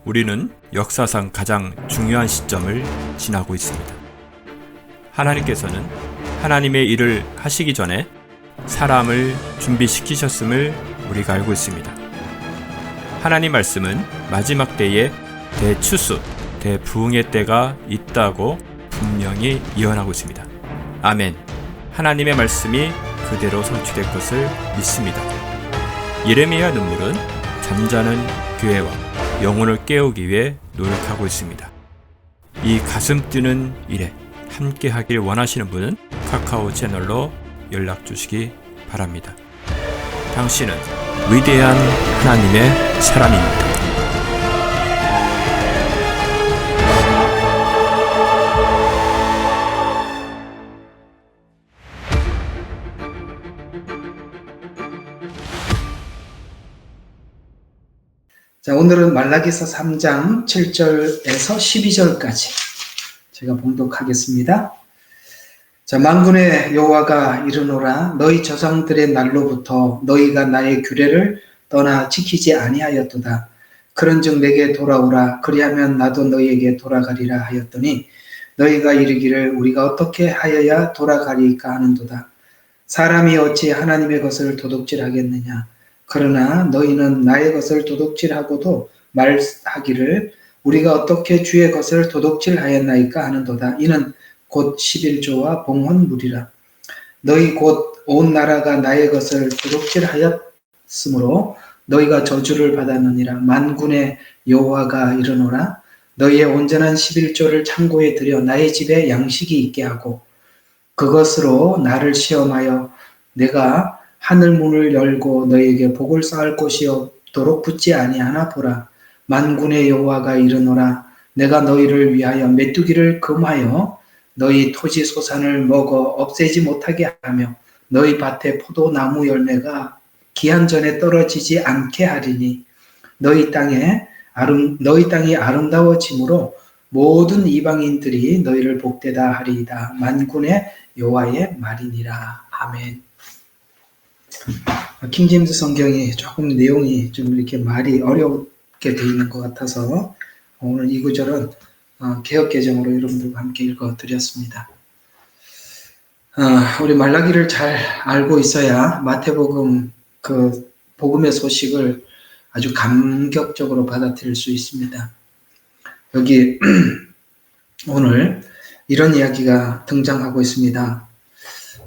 우리는 역사상 가장 중요한 시점을 지나고 있습니다. 하나님께서는 하나님의 일을 하시기 전에 사람을 준비시키셨음을 우리가 알고 있습니다. 하나님 말씀은 마지막 때에 대추수, 대부흥의 때가 있다고 분명히 예언하고 있습니다. 아멘. 하나님의 말씀이 그대로 성취될 것을 믿습니다. 예레미야 눈물은 잠자는 교회와 영혼을 깨우기 위해 노력하고 있습니다. 이 가슴 뛰는 일에 함께 하길 원하시는 분은 카카오 채널로 연락 주시기 바랍니다. 당신은 위대한 하나님의 사람입니다. 자, 오늘은 말라기서 3장 7절에서 12절까지 제가 봉독하겠습니다. 자, 만군의 여호와가 이르노라. 너희 조상들의 날로부터 너희가 나의 규례를 떠나 지키지 아니하였도다. 그런즉 내게 돌아오라. 그리하면 나도 너희에게 돌아가리라 하였더니 너희가 이르기를 우리가 어떻게 하여야 돌아가리까 하는도다. 사람이 어찌 하나님의 것을 도둑질하겠느냐. 그러나 너희는 나의 것을 도둑질하고도 말하기를 우리가 어떻게 주의 것을 도둑질하였나이까 하는도다. 이는 곧 11조와 봉헌물이라. 너희 곧 온 나라가 나의 것을 도둑질하였으므로 너희가 저주를 받았느니라. 만군의 여호와가 이르노라. 너희의 온전한 11조를 창고에 들여 나의 집에 양식이 있게 하고 그것으로 나를 시험하여 내가 하늘 문을 열고 너희에게 복을 쌓을 곳이 없도록 붙지 아니하나 보라. 만군의 여호와가 이르노라. 내가 너희를 위하여 메뚜기를 금하여 너희 토지 소산을 먹어 없애지 못하게 하며 너희 밭에 포도나무 열매가 기한 전에 떨어지지 않게 하리니 너희 땅이 아름다워짐으로 모든 이방인들이 너희를 복되다 하리이다. 만군의 여호와의 말이니라. 아멘. 킹제임스 성경이 조금 내용이 좀 이렇게 말이 어렵게 되어 있는 것 같아서 오늘 이 구절은 개역개정으로 여러분들과 함께 읽어드렸습니다. 우리 말라기를 잘 알고 있어야 마태복음 그 복음의 소식을 아주 감격적으로 받아들일 수 있습니다. 여기 오늘 이런 이야기가 등장하고 있습니다.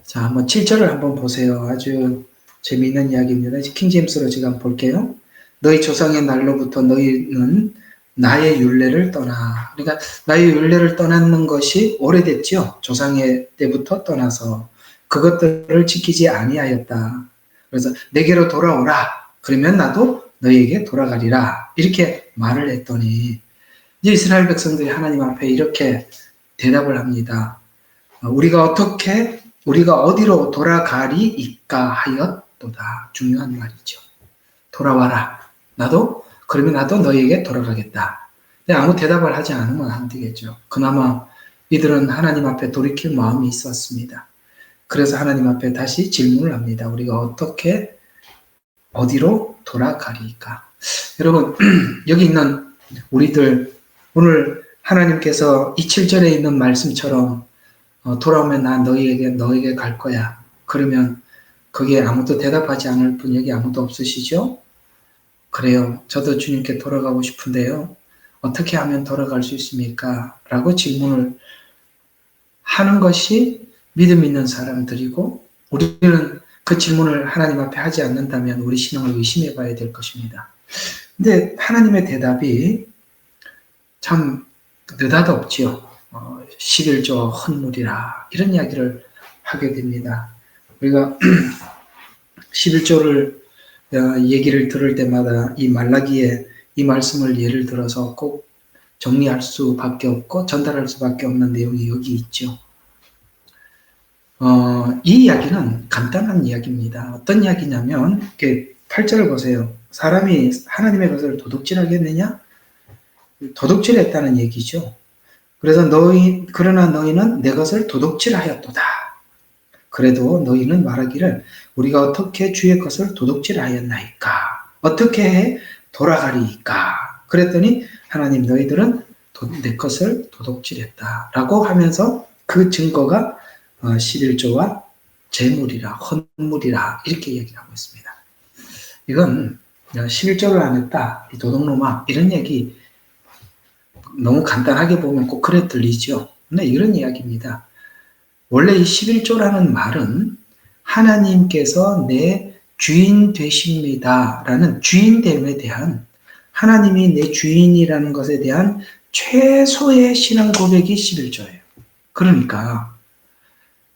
자, 한번 7절을 한번 보세요. 아주 재미있는 이야기입니다. 킹제임스로 제가 한번 볼게요. 너희 조상의 날로부터 너희는 나의 율례를 떠나. 그러니까 나의 율례를 떠나는 것이 오래됐죠. 조상의 때부터 떠나서 그것들을 지키지 아니하였다. 그래서 내게로 돌아오라. 그러면 나도 너희에게 돌아가리라. 이렇게 말을 했더니 이제 이스라엘 백성들이 하나님 앞에 이렇게 대답을 합니다. 우리가 어디로 돌아가리이까 하였도다. 중요한 말이죠. 돌아와라. 그러면 나도 너희에게 돌아가겠다. 근데 아무 대답을 하지 않으면 안 되겠죠. 그나마 이들은 하나님 앞에 돌이킬 마음이 있었습니다. 그래서 하나님 앞에 다시 질문을 합니다. 우리가 어디로 돌아가리까? 여러분, 여기 있는 우리들, 오늘 하나님께서 이 7절에 있는 말씀처럼 돌아오면 난 너에게 갈 거야. 그러면 거기에 아무도 대답하지 않을 분 여기 아무도 없으시죠? 그래요. 저도 주님께 돌아가고 싶은데요. 어떻게 하면 돌아갈 수 있습니까? 라고 질문을 하는 것이 믿음 있는 사람들이고 우리는 그 질문을 하나님 앞에 하지 않는다면 우리 신앙을 의심해 봐야 될 것입니다. 근데 하나님의 대답이 참 느닷없지요. 11조 헌물이라 이런 이야기를 하게 됩니다. 우리가 11조를 얘기를 들을 때마다 이 말라기의 이 말씀을 예를 들어서 꼭 정리할 수밖에 없고 전달할 수밖에 없는 내용이 여기 있죠. 이 이야기는 간단한 이야기입니다. 어떤 이야기냐면 8절을 보세요. 사람이 하나님의 것을 도둑질하겠느냐? 도둑질했다는 얘기죠. 그래서 그러나 너희는 내 것을 도둑질하였도다. 그래도 너희는 말하기를 우리가 어떻게 주의 것을 도둑질하였나이까? 어떻게 해 돌아가리이까? 그랬더니 하나님 너희들은 내 것을 도둑질했다라고 하면서 그 증거가 11조와 재물이라 헌물이라 이렇게 얘기를 하고 있습니다. 이건 11조를 안 했다, 도둑놈아 이런 얘기 너무 간단하게 보면 꼭 그래 들리죠. 근데 이런 이야기입니다. 원래 이 11조라는 말은 하나님께서 내 주인 되십니다 라는 주인됨에 대한, 하나님이 내 주인이라는 것에 대한 최소의 신앙 고백이 11조예요. 그러니까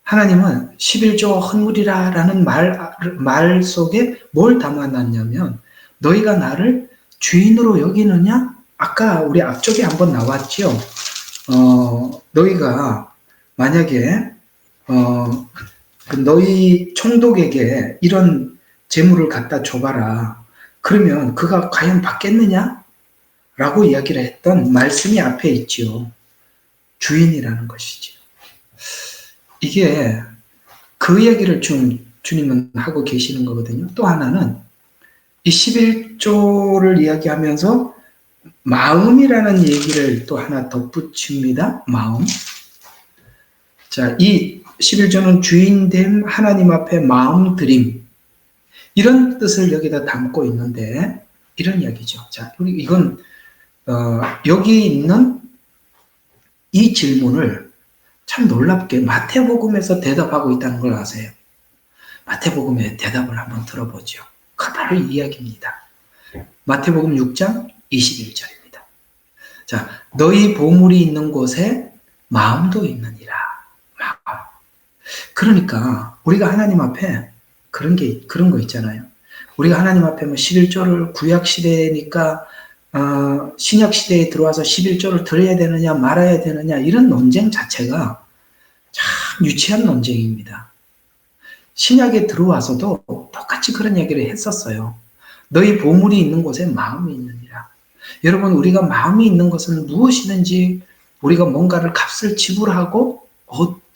하나님은 11조와 헌물이라 라는 말 속에 뭘 담아놨냐면, 너희가 나를 주인으로 여기느냐? 아까 우리 앞쪽에 한번 나왔죠. 너희가 만약에 너희 총독에게 이런 재물을 갖다 줘봐라. 그러면 그가 과연 받겠느냐? 라고 이야기를 했던 말씀이 앞에 있지요. 주인이라는 것이지요. 이게 그 얘기를 주님은 하고 계시는 거거든요. 또 하나는 이 11조를 이야기하면서 마음이라는 얘기를 또 하나 덧붙입니다. 마음. 자, 이 11조는 주인됨, 하나님 앞에 마음 드림, 이런 뜻을 여기다 담고 있는데, 이런 이야기죠. 자, 이건 여기 있는 이 질문을 참 놀랍게 마태복음에서 대답하고 있다는 걸 아세요? 마태복음의 대답을 한번 들어보죠. 바로 이 이야기입니다. 마태복음 6장 21절입니다. 자, 너희 보물이 있는 곳에 마음도 있느니라. 마음. 그러니까 우리가 하나님 앞에 그런 거 있잖아요. 우리가 하나님 앞에 11조를 구약 시대니까 신약 시대에 들어와서 11조를 드려야 되느냐 말아야 되느냐, 이런 논쟁 자체가 참 유치한 논쟁입니다. 신약에 들어와서도 똑같이 그런 얘기를 했었어요. 너희 보물이 있는 곳에 마음이 있느니라. 여러분, 우리가 마음이 있는 것은 무엇이든지 우리가 뭔가를 값을 지불하고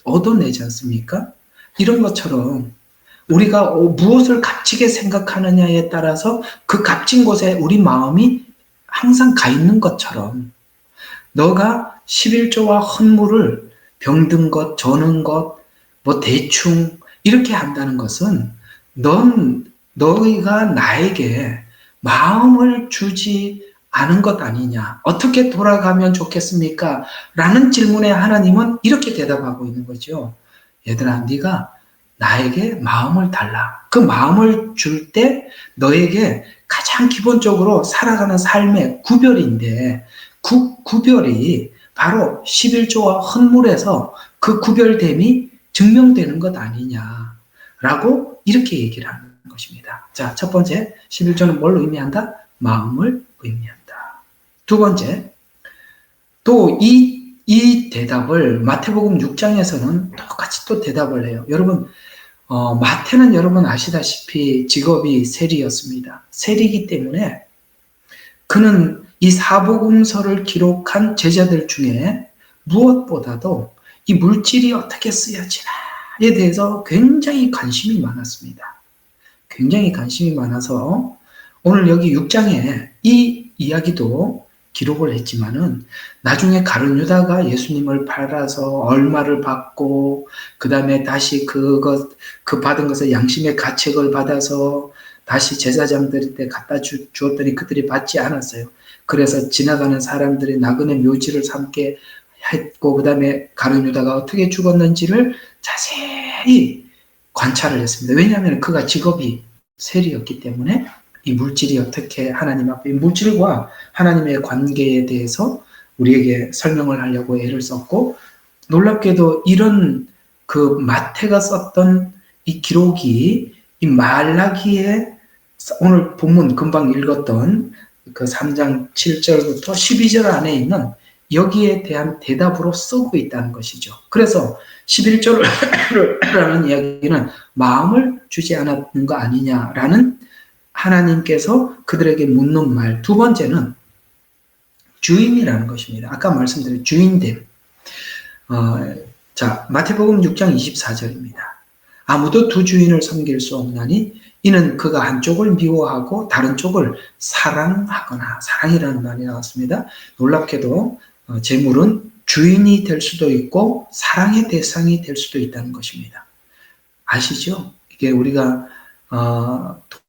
얻어내지 않습니까? 이런 것처럼 우리가 무엇을 값지게 생각하느냐에 따라서 그 값진 곳에 우리 마음이 항상 가 있는 것처럼, 너가 11조와 헌물을 병든 것, 저는 것, 대충 이렇게 한다는 것은 너희가 나에게 마음을 주지 않은 것 아니냐. 어떻게 돌아가면 좋겠습니까? 라는 질문에 하나님은 이렇게 대답하고 있는 거죠. 얘들아, 네가 나에게 마음을 달라. 그 마음을 줄 때 너에게 가장 기본적으로 살아가는 삶의 구별인데, 구별이 바로 11조와 헌물에서 그 구별됨이 증명되는 것 아니냐라고 이렇게 얘기를 하는 것입니다. 자, 첫 번째, 11조는 뭘 의미한다? 마음을 의미한다. 두 번째, 또 이 대답을 마태복음 6장에서는 똑같이 또 대답을 해요. 여러분, 마태는 여러분 아시다시피 직업이 세리였습니다. 세리이기 때문에 그는 이 사복음서를 기록한 제자들 중에 무엇보다도 이 물질이 어떻게 쓰여지나에 대해서 굉장히 관심이 많았습니다. 굉장히 관심이 많아서 오늘 여기 6장에 이 이야기도 기록을 했지만은, 나중에 가룟 유다가 예수님을 팔아서 얼마를 받고 그 다음에 다시 그 받은 것을 양심의 가책을 받아서 다시 제사장들한테 갖다 주었더니 그들이 받지 않았어요. 그래서 지나가는 사람들이 나그네 묘지를 삼게 했고, 그 다음에 가룟 유다가 어떻게 죽었는지를 자세히 관찰을 했습니다. 왜냐하면 그가 직업이 세리였기 때문에 이 물질이 어떻게 하나님 앞에, 물질과 하나님의 관계에 대해서 우리에게 설명을 하려고 애를 썼고, 놀랍게도 이런 그 마태가 썼던 이 기록이 이 말라기에 오늘 본문 금방 읽었던 그 3장 7절부터 12절 안에 있는 여기에 대한 대답으로 쓰고 있다는 것이죠. 그래서 11조라는 이야기는 마음을 주지 않았는 거 아니냐라는 하나님께서 그들에게 묻는 말. 두 번째는 주인이라는 것입니다. 아까 말씀드린 주인됨. 자, 마태복음 6장 24절입니다. 아무도 두 주인을 섬길 수 없나니 이는 그가 한쪽을 미워하고 다른 쪽을 사랑하거나, 사랑이라는 말이 나왔습니다. 놀랍게도 재물은 주인이 될 수도 있고 사랑의 대상이 될 수도 있다는 것입니다. 아시죠? 이게 우리가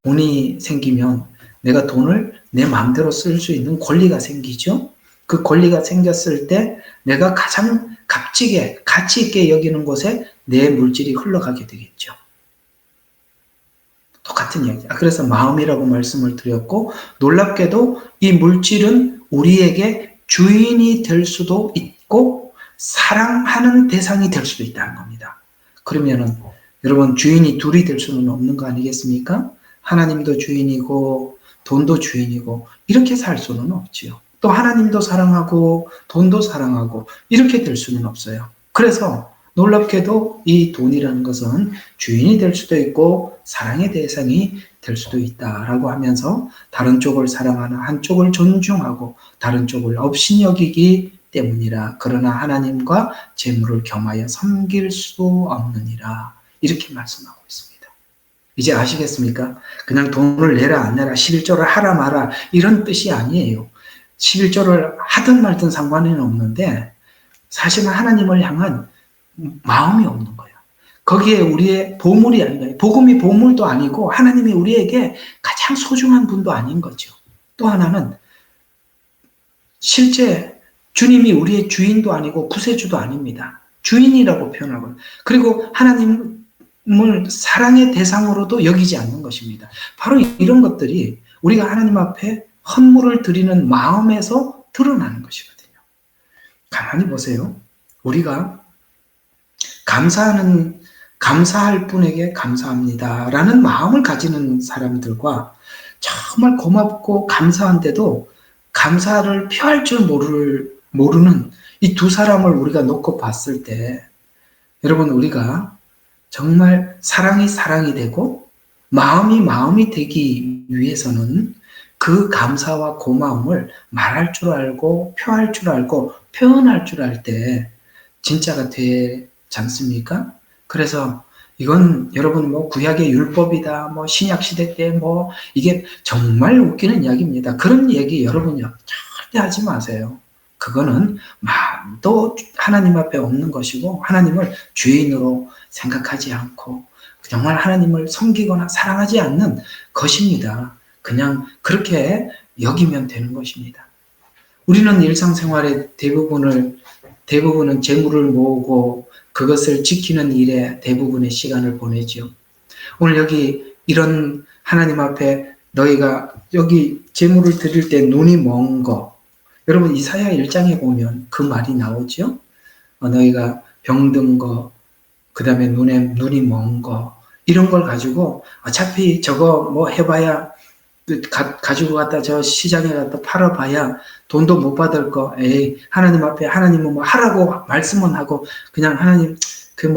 돈이 생기면 내가 돈을 내 마음대로 쓸 수 있는 권리가 생기죠. 그 권리가 생겼을 때 내가 가장 값지게, 가치 있게 여기는 곳에 내 물질이 흘러가게 되겠죠. 똑같은 이야기. 그래서 마음이라고 말씀을 드렸고, 놀랍게도 이 물질은 우리에게 주인이 될 수도 있고 사랑하는 대상이 될 수도 있다는 겁니다. 그러면은 여러분, 주인이 둘이 될 수는 없는 거 아니겠습니까? 하나님도 주인이고 돈도 주인이고 이렇게 살 수는 없지요. 또 하나님도 사랑하고 돈도 사랑하고 이렇게 될 수는 없어요. 그래서 놀랍게도 이 돈이라는 것은 주인이 될 수도 있고 사랑의 대상이 될 수도 있다라고 하면서 다른 쪽을 사랑하는 한쪽을 존중하고 다른 쪽을 업신여기기 때문이라. 그러나 하나님과 재물을 겸하여 섬길 수 없느니라. 이렇게 말씀하고 있습니다. 이제 아시겠습니까? 그냥 돈을 내라 안 내라, 11조를 하라 마라 이런 뜻이 아니에요. 11조를 하든 말든 상관은 없는데 사실은 하나님을 향한 마음이 없는 거예요. 거기에 우리의 보물이 아니라, 복음이 보물도 아니고 하나님이 우리에게 가장 소중한 분도 아닌 거죠. 또 하나는 실제 주님이 우리의 주인도 아니고 구세주도 아닙니다. 주인이라고 표현하고, 그리고 하나님을 사랑의 대상으로도 여기지 않는 것입니다. 바로 이런 것들이 우리가 하나님 앞에 헌물을 드리는 마음에서 드러나는 것이거든요. 가만히 보세요. 우리가 감사할 분에게 감사합니다라는 마음을 가지는 사람들과 정말 고맙고 감사한데도 감사를 표할 줄 모르는 이 두 사람을 우리가 놓고 봤을 때, 여러분, 우리가 정말 사랑이 되고 마음이 되기 위해서는 그 감사와 고마움을 말할 줄 알고 표할 줄 알고 표현할 줄 알 때 진짜가 되지 않습니까? 그래서 이건 여러분 구약의 율법이다, 신약 시대 때 이게 정말 웃기는 이야기입니다. 그런 얘기 여러분요 절대 하지 마세요. 그거는 마음도 하나님 앞에 없는 것이고 하나님을 주인으로 생각하지 않고 정말 하나님을 섬기거나 사랑하지 않는 것입니다. 그냥 그렇게 여기면 되는 것입니다. 우리는 일상생활의 대부분은 재물을 모으고 그것을 지키는 일에 대부분의 시간을 보내죠. 오늘 여기 이런 하나님 앞에 너희가 여기 재물을 드릴 때 눈이 먼 거, 여러분 이사야 1장에 보면 그 말이 나오죠. 너희가 병든 거, 그 다음에 눈이 먼 거, 이런 걸 가지고 어차피 저거 해봐야 가지고 갔다 저 시장에 갔다 팔아봐야 돈도 못 받을 거, 하나님 앞에 하나님은 하라고 말씀은 하고 그냥 하나님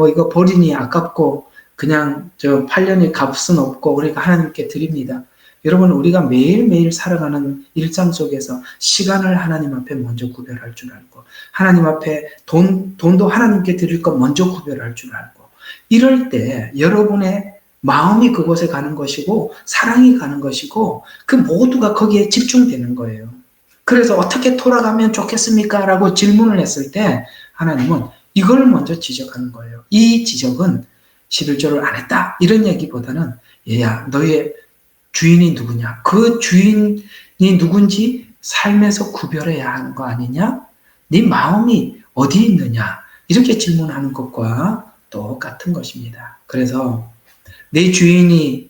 이거 버리니 아깝고 그냥 저 8년의 값은 없고 그러니까 하나님께 드립니다. 여러분, 우리가 매일매일 살아가는 일상 속에서 시간을 하나님 앞에 먼저 구별할 줄 알고 하나님 앞에 돈도 하나님께 드릴 것 먼저 구별할 줄 알고 이럴 때 여러분의 마음이 그곳에 가는 것이고 사랑이 가는 것이고 그 모두가 거기에 집중되는 거예요. 그래서 어떻게 돌아가면 좋겠습니까? 라고 질문을 했을 때 하나님은 이걸 먼저 지적하는 거예요. 이 지적은 11조를 안 했다 이런 얘기보다는 얘야 너의 주인이 누구냐? 그 주인이 누군지 삶에서 구별해야 하는 거 아니냐? 네 마음이 어디 있느냐? 이렇게 질문하는 것과 똑같은 것입니다. 그래서 내 주인,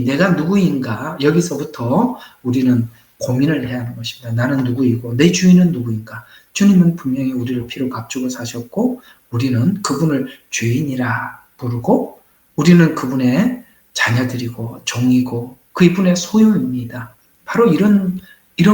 내가 누구인가? 여기서부터 우리는 고민을 해야 하는 것입니다. 나는 누구이고 내 주인은 누구인가? 주님은 분명히 우리를 피로 값주고 사셨고 우리는 그분을 주인이라 부르고 우리는 그분의 자녀들이고 종이고 그분의 소유입니다. 바로 이런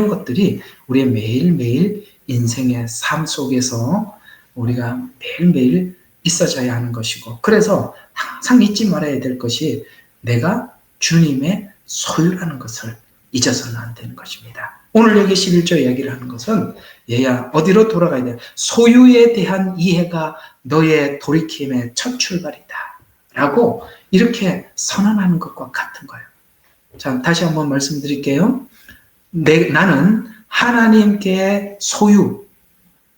것들이 우리의 매일매일 인생의 삶 속에서 우리가 매일매일 있어져야 하는 것이고 그래서 항상 잊지 말아야 될 것이 내가 주님의 소유라는 것을 잊어서는 안 되는 것입니다. 오늘 여기 11조 이야기를 하는 것은 얘야 어디로 돌아가야 돼? 소유에 대한 이해가 너의 돌이킴의 첫 출발이다 라고 이렇게 선언하는 것과 같은 거예요. 자, 다시 한번 말씀드릴게요. 나는 하나님께 소유,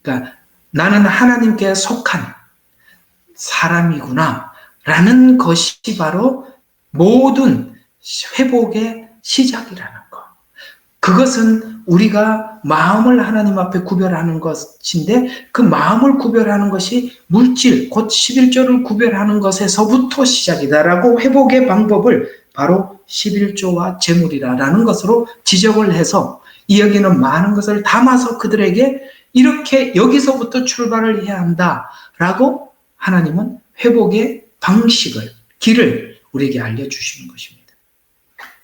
그러니까 나는 하나님께 속한 사람이구나 라는 것이 바로 모든 회복의 시작이라는 것. 그것은 우리가 마음을 하나님 앞에 구별하는 것인데, 그 마음을 구별하는 것이 물질, 곧 11조를 구별하는 것에서부터 시작이다라고 회복의 방법을 바로 11조와 재물이라는 것으로 지적을 해서 이야기는 많은 것을 담아서 그들에게 이렇게 여기서부터 출발을 해야 한다라고 하나님은 회복의 방식을, 길을 우리에게 알려주시는 것입니다.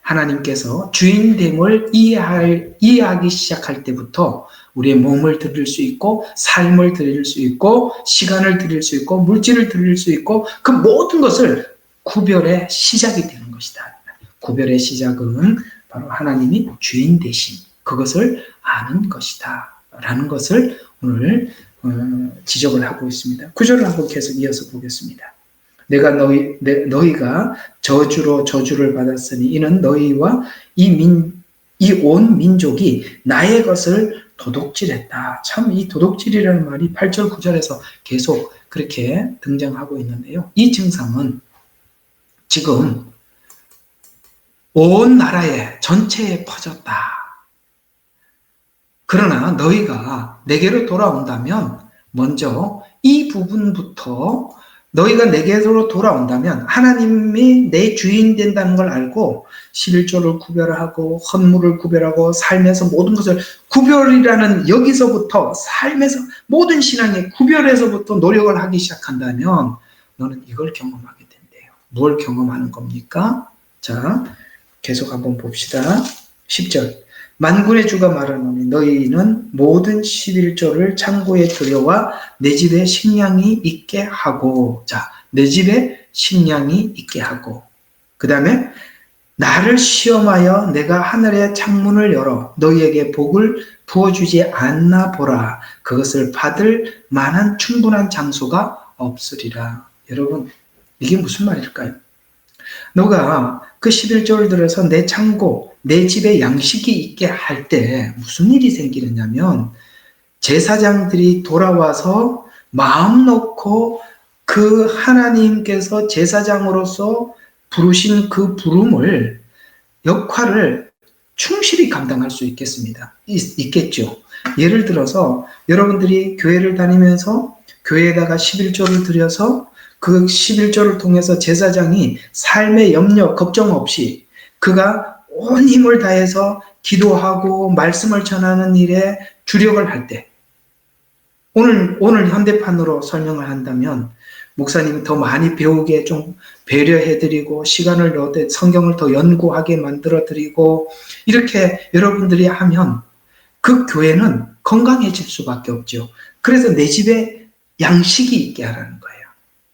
하나님께서 주인됨을 이해하기 시작할 때부터 우리의 몸을 드릴 수 있고, 삶을 드릴 수 있고, 시간을 드릴 수 있고, 물질을 드릴 수 있고, 그 모든 것을 구별의 시작이 되는 것이다. 구별의 시작은 바로 하나님이 주인 되신 그것을 아는 것이다 라는 것을 오늘 지적을 하고 있습니다. 구절을 한번 계속 이어서 보겠습니다. 내가 너희가 저주로 저주를 받았으니 이는 너희와 이 온 민족이 나의 것을 도둑질했다. 참 이 도둑질이라는 말이 8절 9절에서 계속 그렇게 등장하고 있는데요. 이 증상은 지금 온 나라에 전체에 퍼졌다. 그러나 너희가 내게로 돌아온다면 먼저 이 부분부터, 너희가 내게로 돌아온다면 하나님이 내 주인 된다는 걸 알고 11조를 구별하고 헌물을 구별하고 삶에서 모든 것을 구별이라는, 여기서부터 삶에서 모든 신앙의 구별에서부터 노력을 하기 시작한다면 너는 이걸 경험하게 된대요. 뭘 경험하는 겁니까? 자, 계속 한번 봅시다. 10절. 만군의 주가 말하노니 너희는 모든 11조를 창고에 들여와 내 집에 식량이 있게 하고, 자, 내 집에 식량이 있게 하고, 그 다음에 나를 시험하여 내가 하늘의 창문을 열어 너희에게 복을 부어주지 않나 보라. 그것을 받을 만한 충분한 장소가 없으리라. 여러분, 이게 무슨 말일까요? 너가 그 11조를 들어서 내 창고, 내 집에 양식이 있게 할 때 무슨 일이 생기느냐면, 제사장들이 돌아와서 마음 놓고 그 하나님께서 제사장으로서 부르신 그 부름을, 역할을 충실히 감당할 수 있겠죠. 예를 들어서 여러분들이 교회를 다니면서 교회에다가 11조를 드려서 그 11조를 통해서 제사장이 삶의 염려, 걱정 없이 그가 온 힘을 다해서 기도하고 말씀을 전하는 일에 주력을 할 때, 오늘 현대판으로 설명을 한다면 목사님이 더 많이 배우게 좀 배려해드리고 시간을 넣어 성경을 더 연구하게 만들어드리고 이렇게 여러분들이 하면 그 교회는 건강해질 수밖에 없죠. 그래서 내 집에 양식이 있게 하라는 거예요.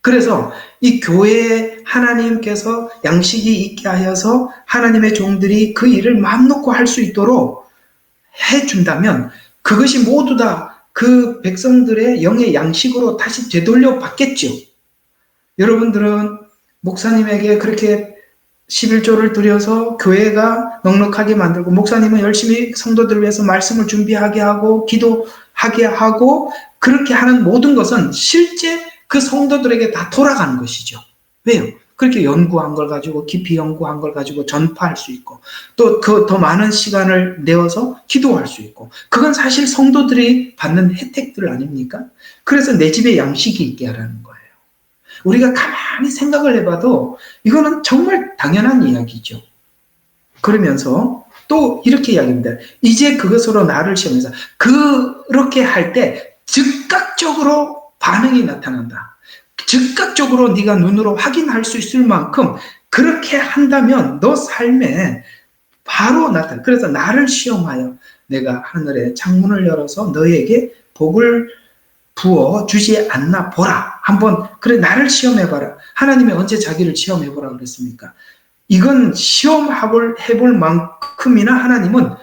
그래서 이 교회에 하나님께서 양식이 있게 하여서 하나님의 종들이 그 일을 마음 놓고 할 수 있도록 해준다면 그것이 모두 다 그 백성들의 영의 양식으로 다시 되돌려 받겠죠. 여러분들은 목사님에게 그렇게 11조를 드려서 교회가 넉넉하게 만들고, 목사님은 열심히 성도들을 위해서 말씀을 준비하게 하고 기도하게 하고, 그렇게 하는 모든 것은 실제 그 성도들에게 다 돌아가는 것이죠. 왜요? 그렇게 연구한 걸 가지고, 깊이 연구한 걸 가지고 전파할 수 있고, 또 그 더 많은 시간을 내어서 기도할 수 있고, 그건 사실 성도들이 받는 혜택들 아닙니까? 그래서 내 집에 양식이 있게 하라는 거예요. 우리가 가만히 생각을 해봐도 이거는 정말 당연한 이야기죠. 그러면서 또 이렇게 이야기합니다. 이제 그것으로 나를 시험해서, 그렇게 할 때 즉각적으로 반응이 나타난다. 즉각적으로 네가 눈으로 확인할 수 있을 만큼 그렇게 한다면 너 삶에 바로 나타나. 그래서 나를 시험하여 내가 하늘의 창문을 열어서 너에게 복을 부어 주지 않나 보라. 한번 그래, 나를 시험해봐라. 하나님이 언제 자기를 시험해보라 그랬습니까? 이건 시험해볼 만큼이나 하나님은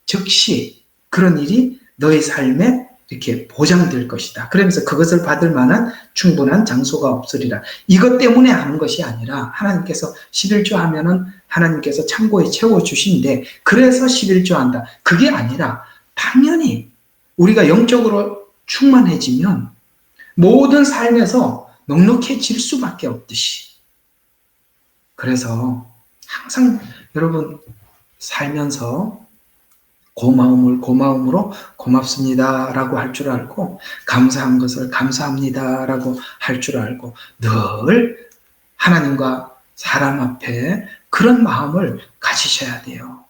즉시 그런 일이 너의 삶에 이렇게 보장될 것이다. 그러면서 그것을 받을 만한 충분한 장소가 없으리라. 이것 때문에 하는 것이 아니라 하나님께서 11조 하면은 하나님께서 창고에 채워주신데 그래서 11조 한다. 그게 아니라 당연히 우리가 영적으로 충만해지면 모든 삶에서 넉넉해질 수밖에 없듯이. 그래서 항상 여러분 살면서 고마움으로 고맙습니다라고 할 줄 알고 감사한 것을 감사합니다라고 할 줄 알고 늘 하나님과 사람 앞에 그런 마음을 가지셔야 돼요.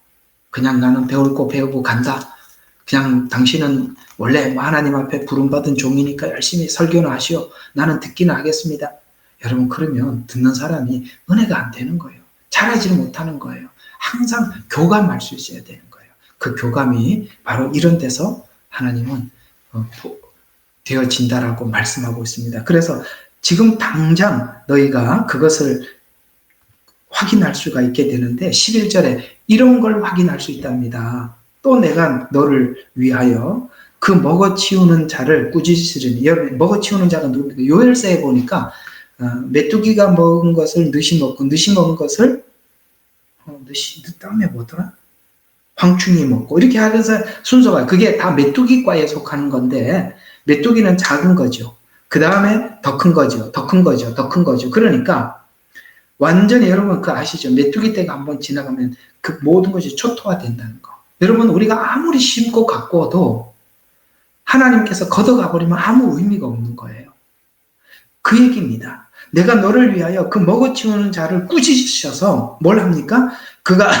그냥 나는 배울 거 배우고 간다. 그냥 당신은 원래 하나님 앞에 부름받은 종이니까 열심히 설교나 하시오. 나는 듣기는 하겠습니다. 여러분 그러면 듣는 사람이 은혜가 안 되는 거예요. 잘하지를 못하는 거예요. 항상 교감할 수 있어야 되는 거예요. 그 교감이 바로 이런 데서 하나님은 되어진다라고 말씀하고 있습니다. 그래서 지금 당장 너희가 그것을 확인할 수가 있게 되는데 11절에 이런 걸 확인할 수 있답니다. 또 내가 너를 위하여 그 먹어치우는 자를 꾸짖으리니. 먹어치우는 자가 누굽니까? 요엘서에 보니까 메뚜기가 먹은 것을 느시 먹고 느시 먹은 것을 다음에 뭐더라? 황충이 먹고 이렇게 하면서 순서가 그게 다 메뚜기과에 속하는 건데 메뚜기는 작은 거죠. 그 다음에 더 큰 거죠. 더 큰 거죠. 더 큰 거죠. 그러니까 완전히 여러분 그 아시죠? 메뚜기 떼가 한번 지나가면 그 모든 것이 초토화된다는 거. 여러분 우리가 아무리 심고 가꾸어도 하나님께서 걷어가 버리면 아무 의미가 없는 거예요. 그 얘기입니다. 내가 너를 위하여 그 먹어치우는 자를 꾸짖으셔서 뭘 합니까? 그가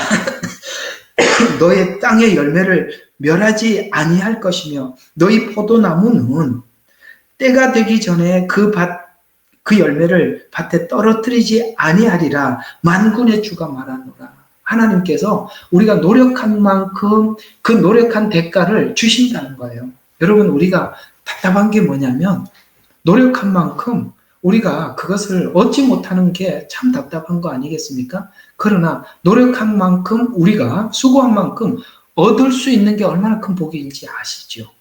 너의 땅의 열매를 멸하지 아니할 것이며 너희 포도나무는 때가 되기 전에 그 열매를 밭에 떨어뜨리지 아니하리라. 만군의 주가 말하노라. 하나님께서 우리가 노력한 만큼 그 노력한 대가를 주신다는 거예요. 여러분 우리가 답답한 게 뭐냐면 노력한 만큼 우리가 그것을 얻지 못하는 게 참 답답한 거 아니겠습니까? 그러나 노력한 만큼 우리가 수고한 만큼 얻을 수 있는 게 얼마나 큰 복인지 아시죠?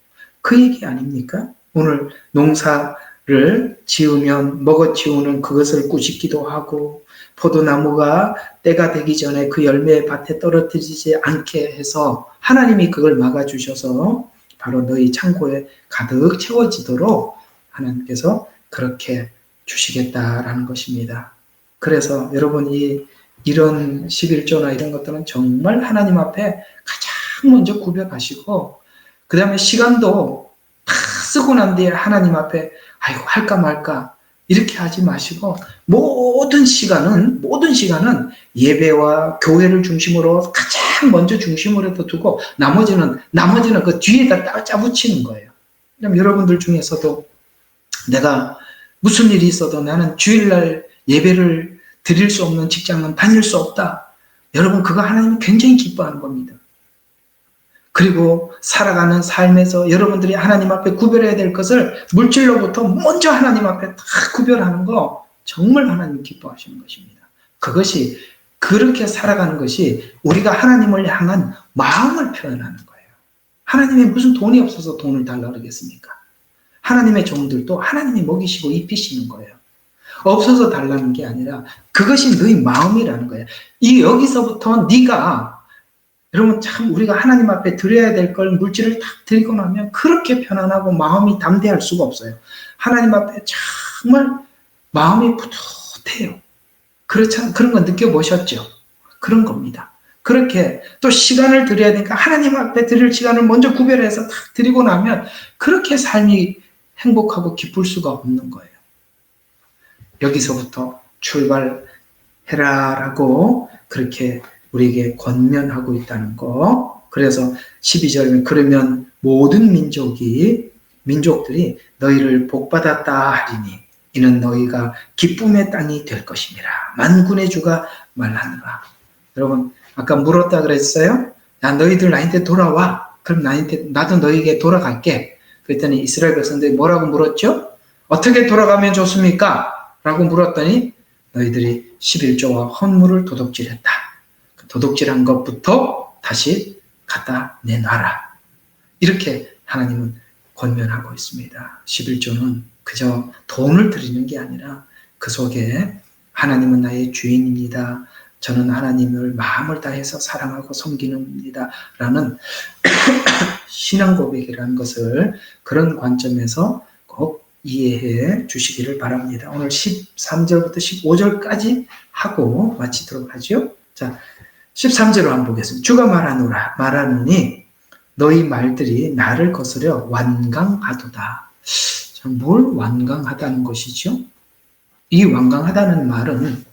그 얘기 아닙니까? 오늘 농사를 지으면 먹어치우는 그것을 꾸짖기도 하고 포도나무가 때가 되기 전에 그 열매 밭에 떨어뜨리지 않게 해서 하나님이 그걸 막아주셔서 바로 너희 창고에 가득 채워지도록 하나님께서 그렇게 주시겠다라는 것입니다. 그래서 여러분 이런 11조나 이런 것들은 정말 하나님 앞에 가장 먼저 구별하시고 그 다음에 시간도 다 쓰고 난 뒤에 하나님 앞에 아이고 할까 말까 이렇게 하지 마시고 모든 시간은 예배와 교회를 중심으로 가장 먼저 중심으로 두고 나머지는 그 뒤에다 짜붙이는 거예요. 그럼 여러분들 중에서도 내가 무슨 일이 있어도 나는 주일날 예배를 드릴 수 없는 직장은 다닐 수 없다. 여러분 그거 하나님이 굉장히 기뻐하는 겁니다. 그리고 살아가는 삶에서 여러분들이 하나님 앞에 구별해야 될 것을 물질로부터 먼저 하나님 앞에 다 구별하는 거 정말 하나님 기뻐하시는 것입니다. 그것이 그렇게 살아가는 것이 우리가 하나님을 향한 마음을 표현하는 거예요. 하나님이 무슨 돈이 없어서 돈을 달라고 그러겠습니까? 하나님의 종들도 하나님이 먹이시고 입히시는 거예요. 없어서 달라는 게 아니라 그것이 너희 마음이라는 거예요. 여기서부터 네가 여러분 참 우리가 하나님 앞에 드려야 될 걸 물질을 딱 드리고 나면 그렇게 편안하고 마음이 담대할 수가 없어요. 하나님 앞에 정말 마음이 뿌듯해요. 그렇잖아요. 그런 거 느껴보셨죠? 그런 겁니다. 그렇게 또 시간을 드려야 되니까 하나님 앞에 드릴 시간을 먼저 구별해서 딱 드리고 나면 그렇게 삶이 행복하고 기쁠 수가 없는 거예요. 여기서부터 출발해라라고 그렇게 우리에게 권면하고 있다는 거. 그래서 12절은 그러면 모든 민족들이 너희를 복받았다 하리니 이는 너희가 기쁨의 땅이 될 것이니라. 만군의 주가 말하노라. 여러분 아까 물었다 그랬어요? 야 너희들 나한테 돌아와. 그럼 나도 너희에게 돌아갈게. 그랬더니 이스라엘 백성들이 뭐라고 물었죠? 어떻게 돌아가면 좋습니까? 라고 물었더니 너희들이 11조와 헌물을 도둑질했다. 그 도둑질한 것부터 다시 갖다 내놔라. 이렇게 하나님은 권면하고 있습니다. 11조는 그저 돈을 드리는 게 아니라 그 속에 하나님은 나의 주인입니다. 저는 하나님을 마음을 다해서 사랑하고 섬기는입니다. 라는 신앙 고백이라는 것을 그런 관점에서 꼭 이해해 주시기를 바랍니다. 오늘 13절부터 15절까지 하고 마치도록 하죠. 자, 13절로 한번 보겠습니다. 주가 말하노니 너희 말들이 나를 거스려 완강하도다. 자, 뭘 완강하다는 것이죠? 이 완강하다는 말은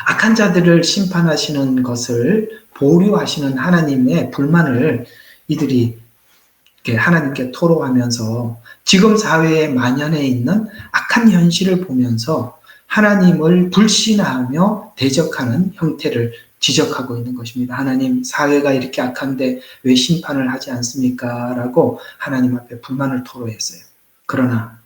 악한 자들을 심판하시는 것을 보류하시는 하나님의 불만을 이들이 하나님께 토로하면서 지금 사회에 만연해 있는 악한 현실을 보면서 하나님을 불신하며 대적하는 형태를 지적하고 있는 것입니다. 하나님, 사회가 이렇게 악한데 왜 심판을 하지 않습니까? 라고 하나님 앞에 불만을 토로했어요. 그러나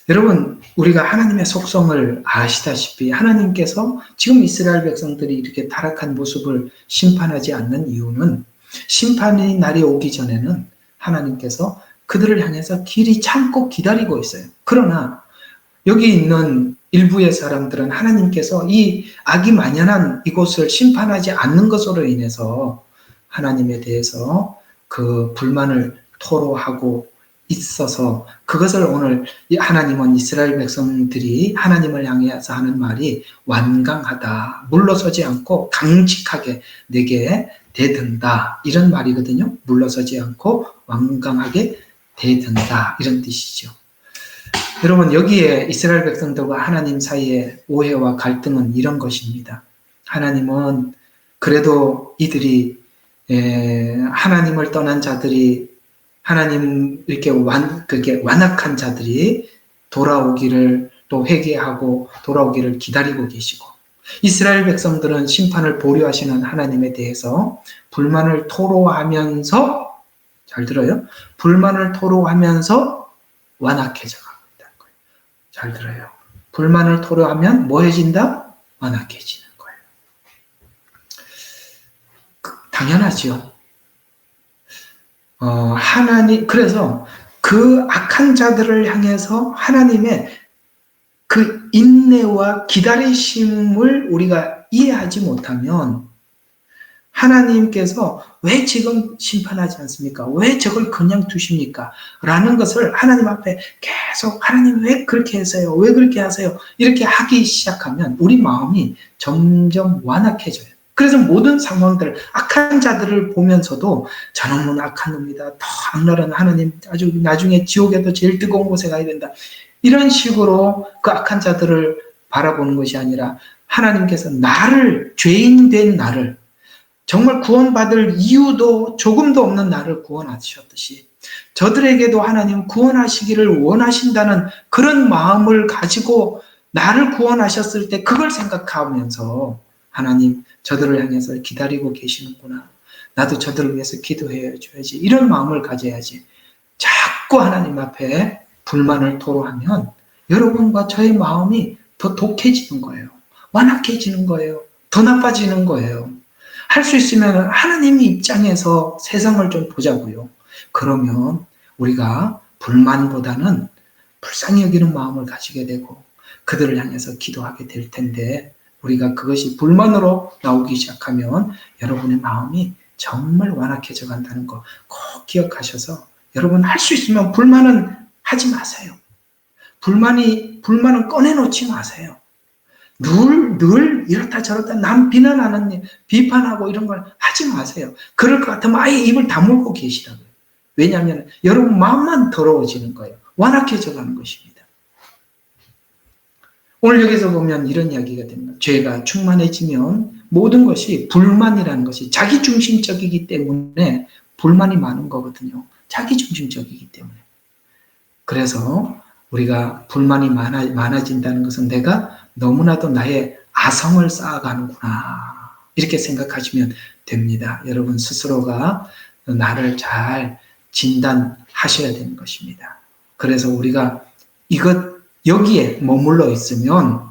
여러분, 우리가 하나님의 속성을 아시다시피 하나님께서 지금 이스라엘 백성들이 이렇게 타락한 모습을 심판하지 않는 이유는 심판의 날이 오기 전에는 하나님께서 그들을 향해서 길이 참고 기다리고 있어요. 그러나 여기 있는 일부의 사람들은 하나님께서 이 악이 만연한 이곳을 심판하지 않는 것으로 인해서 하나님에 대해서 그 불만을 토로하고 있어서 그것을 오늘 하나님은 이스라엘 백성들이 하나님을 향해서 하는 말이 완강하다. 물러서지 않고 강직하게 내게 대든다. 이런 말이거든요. 물러서지 않고 완강하게 대든다. 이런 뜻이죠. 여러분, 여기에 이스라엘 백성들과 하나님 사이의 오해와 갈등은 이런 것입니다. 하나님은 그래도 이들이 하나님을 떠난 자들이 하나님 이렇게 그게 완악한 자들이 돌아오기를 또 회개하고 돌아오기를 기다리고 계시고 이스라엘 백성들은 심판을 보류하시는 하나님에 대해서 불만을 토로하면서 잘 들어요. 불만을 토로하면서 완악해져 가고 있다는 거예요. 잘 들어요. 불만을 토로하면 뭐해진다? 완악해지는 거예요. 당연하죠. 그래서 그 악한 자들을 향해서 하나님의 그 인내와 기다리심을 우리가 이해하지 못하면 하나님께서 왜 지금 심판하지 않습니까? 왜 저걸 그냥 두십니까? 라는 것을 하나님 앞에 계속 하나님 왜 그렇게 하세요? 왜 그렇게 하세요? 이렇게 하기 시작하면 우리 마음이 점점 완악해져요. 그래서 모든 상황들, 악한 자들을 보면서도 저놈은 악한 놈이다. 더 악랄한 하나님, 아주 나중에 지옥에도 제일 뜨거운 곳에 가야 된다. 이런 식으로 그 악한 자들을 바라보는 것이 아니라 하나님께서 나를, 죄인 된 나를, 정말 구원받을 이유도 조금도 없는 나를 구원하셨듯이 저들에게도 하나님 구원하시기를 원하신다는 그런 마음을 가지고 나를 구원하셨을 때 그걸 생각하면서 하나님, 저들을 향해서 기다리고 계시는구나. 나도 저들을 위해서 기도해줘야지. 이런 마음을 가져야지. 자꾸 하나님 앞에 불만을 토로하면 여러분과 저의 마음이 더 독해지는 거예요. 완악해지는 거예요. 더 나빠지는 거예요. 할 수 있으면 하나님의 입장에서 세상을 좀 보자고요. 그러면 우리가 불만보다는 불쌍히 여기는 마음을 가지게 되고 그들을 향해서 기도하게 될 텐데 우리가 그것이 불만으로 나오기 시작하면 여러분의 마음이 정말 완악해져 간다는 거 꼭 기억하셔서 여러분 할 수 있으면 불만은 하지 마세요. 불만은 꺼내놓지 마세요. 늘 이렇다 저렇다 남 비난하는 일, 비판하고 이런 걸 하지 마세요. 그럴 것 같으면 아예 입을 다물고 계시라고요. 왜냐하면 여러분 마음만 더러워지는 거예요. 완악해져 가는 것입니다. 오늘 여기서 보면 이런 이야기가 됩니다. 죄가 충만해지면 모든 것이 불만이라는 것이 자기중심적이기 때문에 불만이 많은 거거든요. 자기중심적이기 때문에. 그래서 우리가 불만이 많아진다는 것은 내가 너무나도 나의 아성을 쌓아가는구나. 이렇게 생각하시면 됩니다. 여러분 스스로가 나를 잘 진단하셔야 되는 것입니다. 그래서 우리가 여기에 머물러 있으면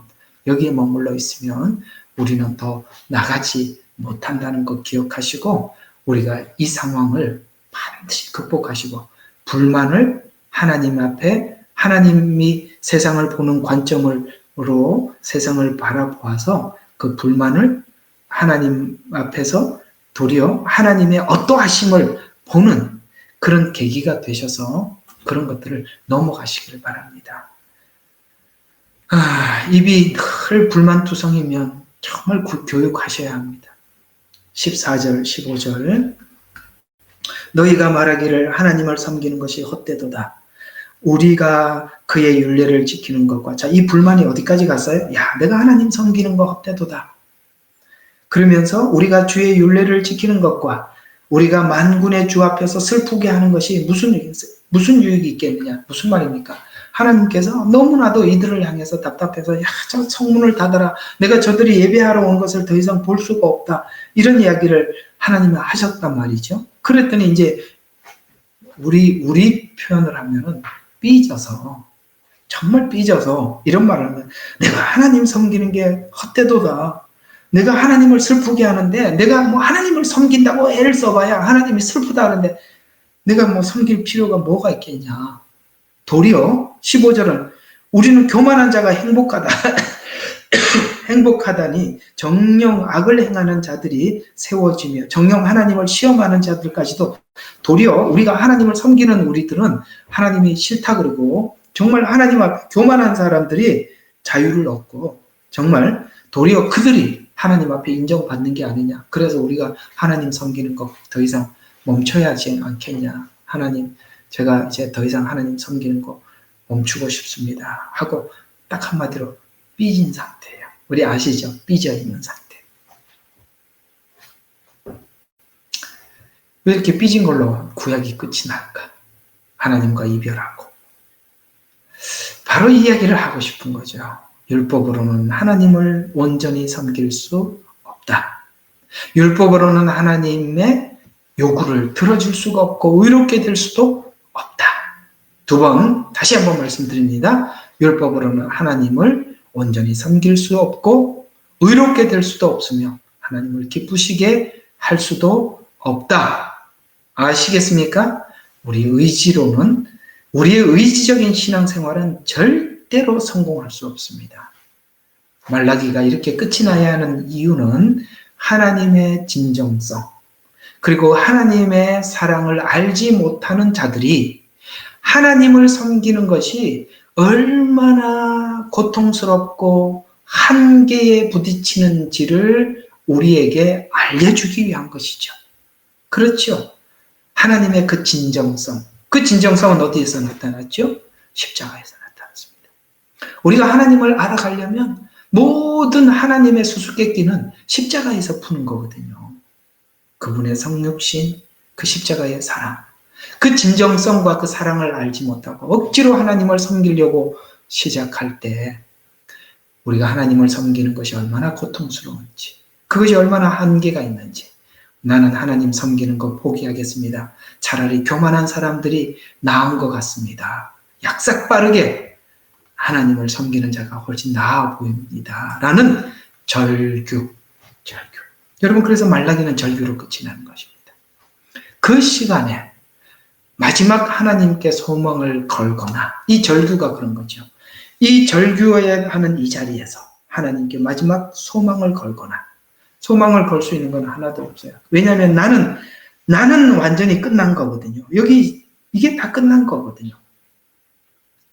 우리는 더 나가지 못한다는 것 기억하시고 우리가 이 상황을 반드시 극복하시고 불만을 하나님 앞에, 하나님이 세상을 보는 관점으로 세상을 바라보아서 그 불만을 하나님 앞에서 도리어 하나님의 어떠하심을 보는 그런 계기가 되셔서 그런 것들을 넘어가시길 바랍니다. 입이 늘 불만투성이면 정말 교육하셔야 합니다. 14절, 15절 너희가 말하기를 하나님을 섬기는 것이 헛되도다. 우리가 그의 율례를 지키는 것과, 자, 이 불만이 어디까지 갔어요? 야, 내가 하나님 섬기는 거 헛되도다. 그러면서 우리가 주의 율례를 지키는 것과 우리가 만군의 주 앞에서 슬프게 하는 것이 무슨 유익이 있겠느냐? 무슨 말입니까? 하나님께서 너무나도 이들을 향해서 답답해서 야, 저 성문을 닫아라. 내가 저들이 예배하러 온 것을 더 이상 볼 수가 없다. 이런 이야기를 하나님이 하셨단 말이죠. 그랬더니 이제 우리 표현을 하면은 삐져서, 정말 삐져서 이런 말을 하면 내가 하나님 섬기는 게 헛되도다. 내가 하나님을 슬프게 하는데 내가 뭐 하나님을 섬긴다고 애를 써봐야 하나님이 슬프다 하는데 내가 뭐 섬길 필요가 뭐가 있겠냐. 도리어 15절은 우리는 교만한 자가 행복하다. 행복하다니 정녕 악을 행하는 자들이 세워지며 정녕 하나님을 시험하는 자들까지도 도리어 우리가 하나님을 섬기는 우리들은 하나님이 싫다 그러고 정말 하나님 앞에 교만한 사람들이 자유를 얻고 정말 도리어 그들이 하나님 앞에 인정받는 게 아니냐. 그래서 우리가 하나님 섬기는 거 더 이상 멈춰야 하지 않겠냐. 하나님, 제가 이제 더 이상 하나님 섬기는 거 멈추고 싶습니다. 하고 딱 한마디로 삐진 상태예요. 우리 아시죠? 삐져 있는 상태. 왜 이렇게 삐진 걸로 구약이 끝이 날까? 하나님과 이별하고. 바로 이 이야기를 하고 싶은 거죠. 율법으로는 하나님을 온전히 섬길 수 없다. 율법으로는 하나님의 요구를 들어줄 수가 없고 의롭게 될 수도 없다. 두 번, 다시 한번 말씀드립니다. 율법으로는 하나님을 온전히 섬길 수 없고 의롭게 될 수도 없으며 하나님을 기쁘시게 할 수도 없다. 아시겠습니까? 우리의 의지적인 신앙생활은 절대로 성공할 수 없습니다. 말라기가 이렇게 끝이 나야 하는 이유는 하나님의 진정성, 그리고 하나님의 사랑을 알지 못하는 자들이 하나님을 섬기는 것이 얼마나 고통스럽고 한계에 부딪히는지를 우리에게 알려주기 위한 것이죠. 그렇죠. 하나님의 그 진정성은 어디에서 나타났죠? 십자가에서 나타났습니다. 우리가 하나님을 알아가려면 모든 하나님의 수수께끼는 십자가에서 푸는 거거든요. 그분의 성육신, 그 십자가의 사랑, 그 진정성과 그 사랑을 알지 못하고 억지로 하나님을 섬기려고 시작할 때 우리가 하나님을 섬기는 것이 얼마나 고통스러운지, 그것이 얼마나 한계가 있는지, 나는 하나님 섬기는 거 포기하겠습니다. 차라리 교만한 사람들이 나은 것 같습니다. 약삭빠르게 하나님을 섬기는 자가 훨씬 나아 보입니다. 라는 절규. 여러분, 그래서 말라기는 절규로 끝이 나는 것입니다. 그 시간에 마지막 하나님께 소망을 걸거나, 이 절규가 그런 거죠. 이 절규에 하는 이 자리에서 하나님께 마지막 소망을 걸거나, 소망을 걸 수 있는 건 하나도 없어요. 왜냐하면 나는 완전히 끝난 거거든요. 이게 다 끝난 거거든요.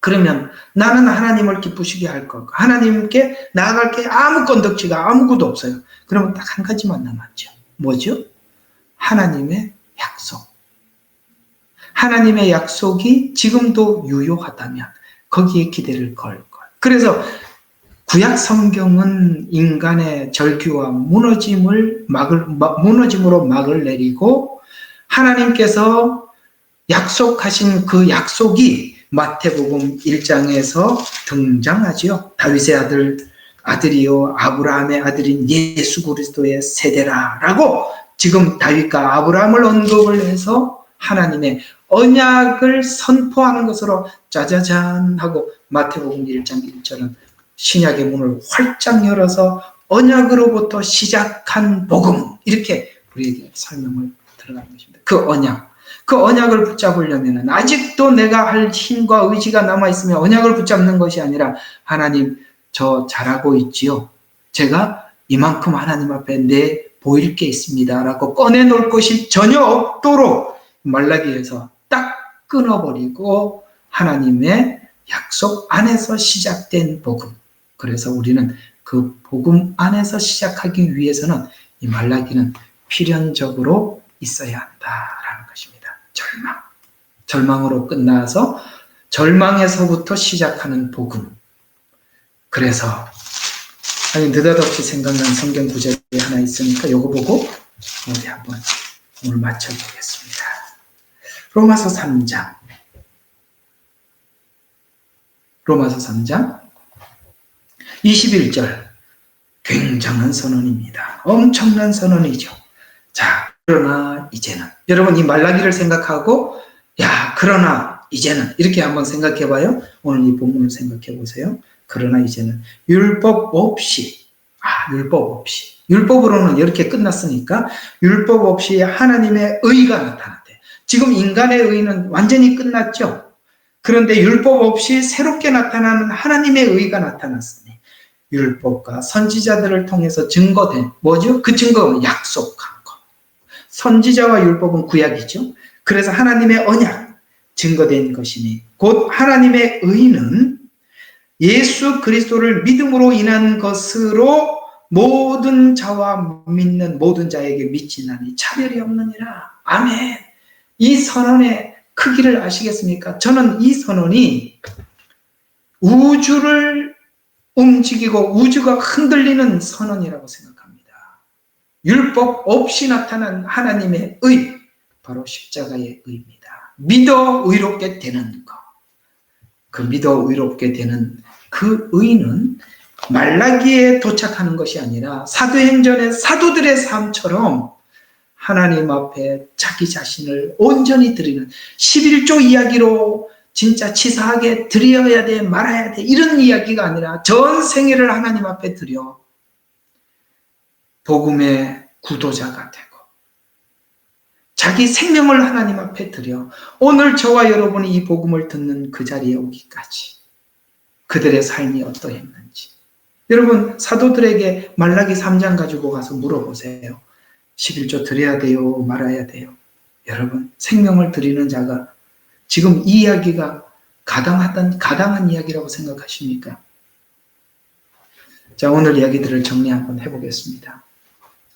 그러면 나는 하나님을 기쁘시게 할 거고 하나님께 나아갈 게 아무 건덕지가 아무것도 없어요. 그러면 딱 한 가지만 남았죠. 뭐죠? 하나님의 약속. 하나님의 약속이 지금도 유효하다면 거기에 기대를 걸 거예요. 그래서 구약 성경은 인간의 절규와 무너짐으로 막을 내리고 하나님께서 약속하신 그 약속이 마태복음 1장에서 등장하지요. 다윗의 아들이요 아브라함의 아들인 예수 그리스도의 세대라라고 지금 다윗과 아브라함을 언급을 해서 하나님의 언약을 선포하는 것으로 짜자잔 하고 마태복음 1장 1절은 신약의 문을 활짝 열어서 언약으로부터 시작한 복음, 이렇게 우리에게 설명을 들어가는 것입니다. 그 언약, 그 언약을 붙잡으려면 아직도 내가 할 힘과 의지가 남아있으면 언약을 붙잡는 것이 아니라 하나님 저 잘하고 있지요. 제가 이만큼 하나님 앞에 내 보일 게 있습니다. 라고 꺼내놓을 것이 전혀 없도록 말라기에서 딱 끊어버리고 하나님의 약속 안에서 시작된 복음. 그래서 우리는 그 복음 안에서 시작하기 위해서는 이 말라기는 필연적으로 있어야 한다라는 것입니다. 절망으로 끝나서 절망에서부터 시작하는 복음. 그래서 아니 느닷없이 생각난 성경 구절이 하나 있으니까 요거 보고 우리 한번 오늘 마쳐보겠습니다. 로마서 3장 21절 굉장한 선언입니다. 엄청난 선언이죠. 자, 그러나 이제는 여러분 이 말라기를 생각하고 그러나 이제는 이렇게 한번 생각해봐요. 오늘 이 본문을 생각해보세요. 그러나 이제는 율법 없이 율법으로는 이렇게 끝났으니까 율법 없이 하나님의 의가 나타났대. 지금 인간의 의는 완전히 끝났죠. 그런데 율법 없이 새롭게 나타나는 하나님의 의가 나타났으니 율법과 선지자들을 통해서 증거된 뭐죠? 그 증거는 약속한 것. 선지자와 율법은 구약이죠. 그래서 하나님의 언약 증거된 것이니 곧 하나님의 의는 예수 그리스도를 믿음으로 인한 것으로 모든 자와 믿는 모든 자에게 미치나니 차별이 없느니라. 아멘. 이 선언의 크기를 아시겠습니까? 저는 이 선언이 우주를 움직이고 우주가 흔들리는 선언이라고 생각합니다. 율법 없이 나타난 하나님의 의, 바로 십자가의 의입니다. 믿어 의롭게 되는 것. 그 믿어 의롭게 되는 그 의는 말라기에 도착하는 것이 아니라 사도행전의 사도들의 삶처럼 하나님 앞에 자기 자신을 온전히 드리는 11조 이야기로 진짜 치사하게 드려야 돼 말아야 돼 이런 이야기가 아니라 전 생애를 하나님 앞에 드려 복음의 구도자가 되고 자기 생명을 하나님 앞에 드려 오늘 저와 여러분이 이 복음을 듣는 그 자리에 오기까지 그들의 삶이 어떠했는지 여러분 사도들에게 말라기 3장 가지고 가서 물어보세요. 11조 드려야 돼요 말아야 돼요. 여러분 생명을 드리는 자가 지금 이 이야기가 가당한 이야기라고 생각하십니까? 자, 오늘 이야기들을 정리 한번 해보겠습니다.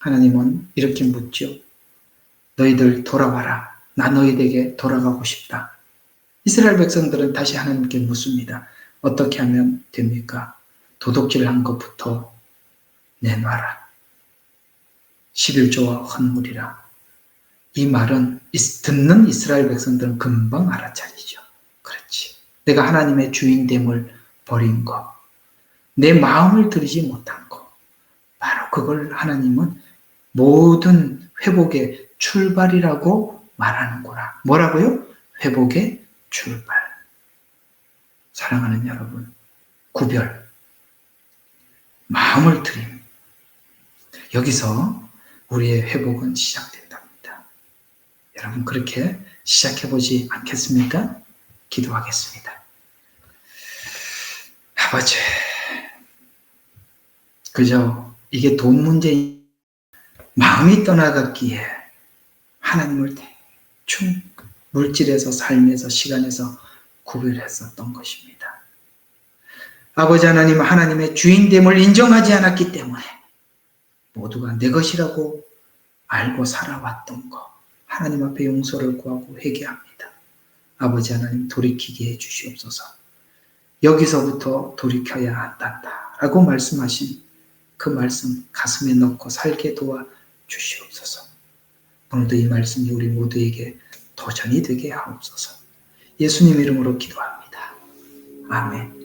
하나님은 이렇게 묻죠. 너희들 돌아와라. 나 너희에게 돌아가고 싶다. 이스라엘 백성들은 다시 하나님께 묻습니다. 어떻게 하면 됩니까? 도둑질한 것부터 내놔라. 11조와 헌물이라. 이 말은 듣는 이스라엘 백성들은 금방 알아차리죠. 그렇지. 내가 하나님의 주인됨을 버린 거, 내 마음을 들이지 못한 거, 바로 그걸 하나님은 모든 회복의 출발이라고 말하는구나. 뭐라고요? 회복의 출발. 사랑하는 여러분, 구별, 마음을 들임. 여기서 우리의 회복은 시작됩니다. 여러분 그렇게 시작해보지 않겠습니까? 기도하겠습니다. 아버지, 그저 이게 돈 문제 마음이 떠나갔기에 하나님을 대충 물질에서 삶에서 시간에서 구별했었던 것입니다. 아버지 하나님, 하나님의 주인됨을 인정하지 않았기 때문에 모두가 내 것이라고 알고 살아왔던 것 하나님 앞에 용서를 구하고 회개합니다. 아버지 하나님 돌이키게 해주시옵소서. 여기서부터 돌이켜야 한단다 라고 말씀하신 그 말씀 가슴에 넣고 살게 도와 주시옵소서. 오늘도 이 말씀이 우리 모두에게 도전이 되게 하옵소서. 예수님 이름으로 기도합니다. 아멘.